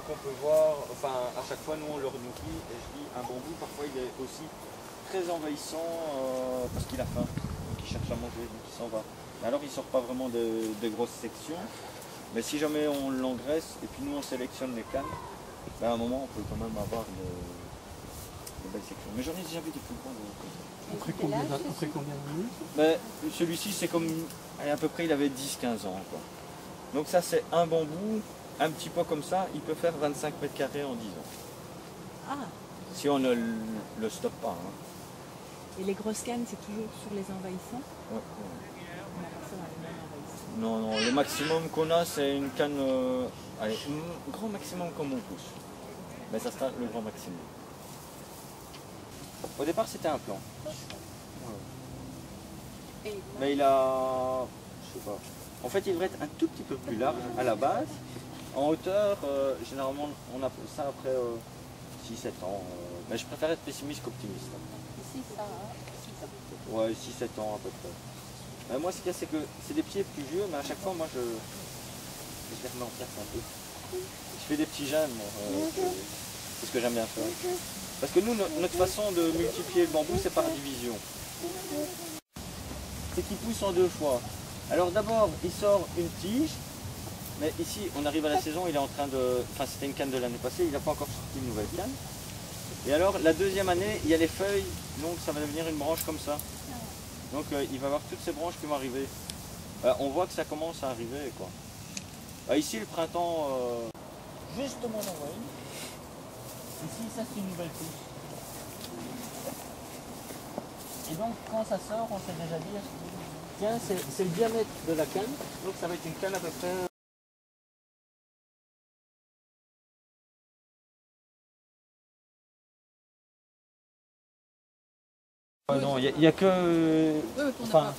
qu'on peut voir, enfin à chaque fois nous on leur nourrit, et je dis un bambou parfois il est aussi très envahissant parce qu'il a faim, donc il cherche à manger, donc il s'en va. Mais alors il sort pas vraiment de grosses sections, mais si jamais on l'engraisse et puis nous on sélectionne les cannes, ben à un moment on peut quand même avoir de belles sections. Mais j'en ai déjà vu des plus grands. Après combien de minutes? Ben, celui-ci c'est comme, à peu près il avait 10-15 ans quoi. Donc ça c'est un bambou, un petit pot comme ça, il peut faire 25 mètres carrés en 10 ans. Ah, Si on ne le stoppe pas. Hein. et les grosses cannes, c'est toujours sur les envahissants? Ouais, ouais. On a pas ça dans les mêmes envahissants. Non, non, le maximum qu'on a c'est une canne, allez, un grand maximum comme mon pouce. Mais ça sera le grand maximum. Au départ c'était un plan. Ouais. Mais il a, je sais pas. En fait il devrait être un tout petit peu plus large à la base. En hauteur, généralement on a ça après 6-7 ans. Mais je préfère être pessimiste qu'optimiste. Ici, ça, hein, 6 ans. Ouais, 6-7 ans à peu près. Moi ce qu'il y a c'est que c'est des pieds plus vieux, mais à chaque fois moi je les remets en place un peu. Je fais des petits gemmes, c'est ce que j'aime bien faire. Parce que nous, notre façon de multiplier le bambou, c'est par division. C'est qu'il pousse en 2 fois. Alors d'abord, il sort une tige, mais ici, on arrive à la saison, il est en train de... Enfin, c'était une canne de l'année passée, il n'a pas encore sorti une nouvelle canne. Et alors, la deuxième année, il y a les feuilles, donc ça va devenir une branche comme ça. Donc il va y avoir toutes ces branches qui vont arriver. On voit que ça commence à arriver, quoi. Ici, le printemps... Justement, on en voit une. Ici, ça c'est une nouvelle pousse. Et donc, quand ça sort, on sait déjà dire, tiens, c'est le diamètre de la canne, donc ça va être une canne à peu près... non, il n'y a que... Enfin,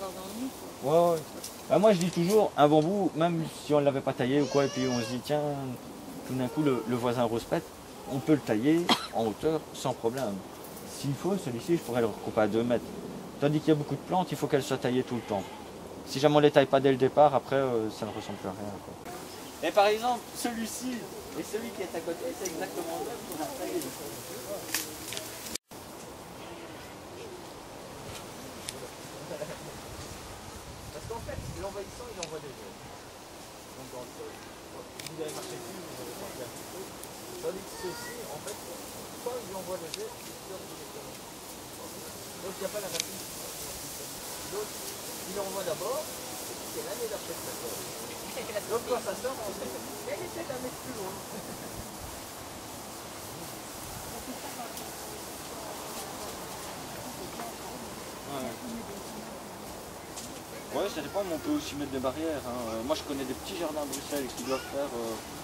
ouais, ouais. Moi je dis toujours, un bambou, même si on ne l'avait pas taillé ou quoi, et puis on se dit, tiens, tout d'un coup le voisin rouspète, on peut le tailler en hauteur sans problème. S'il faut, celui-ci, je pourrais le recouper à 2 mètres. Tandis qu'il y a beaucoup de plantes, il faut qu'elles soient taillées tout le temps. Si jamais on ne les taille pas dès le départ, après, ça ne ressemble plus à rien. Quoi. Et par exemple, celui-ci et celui qui est à côté, c'est exactement le même qu'on a taillé. Parce qu'en fait, l'envahissant, il envoie des œufs. Donc dans le sol. Vous avez marché dessus, vous avez marqué un petit peu. Tandis que ceci, en fait, quand il envoie des œufs, il sort directement. Donc il n'y a pas la racine. Donc il envoie d'abord, et puis c'est l'année d'après que ça sort. Donc quand ça sort, on sait qu'elle essaie de la mettre plus loin. Ouais, ça dépend, mais on peut aussi mettre des barrières. Hein. Moi je connais des petits jardins à Bruxelles qui doivent faire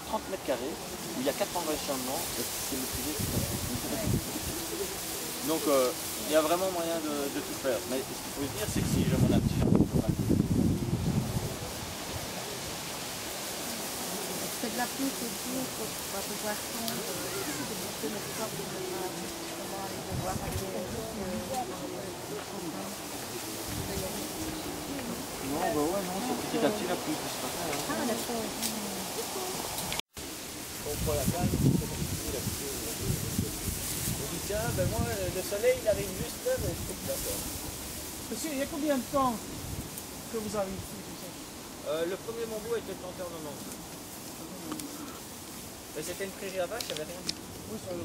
30 mètres carrés, où il y a 4 envahissements, et c'est maîtrisé. Donc il y a vraiment moyen de tout faire. Mais ce qu'il faut se dire, c'est que si je monte un petit jardin, C'est de la pluie, c'est dur, pour pouvoir tondre, de monter notre corps, pour comment aller devoir non, bah ouais, non, c'est petit à petit la pluie qui se passe. Hein. Ah, d'accord. On prend la canne, c'est compliqué la pluie. On dit tiens, ben moi le soleil il arrive juste là, mais je coupe là. Monsieur, il y a combien de temps que vous avez ici tout ça? Le premier bambou a été planté en 90. Mais c'était une prairie à vaches, il n'y avait rien. Oui, sur le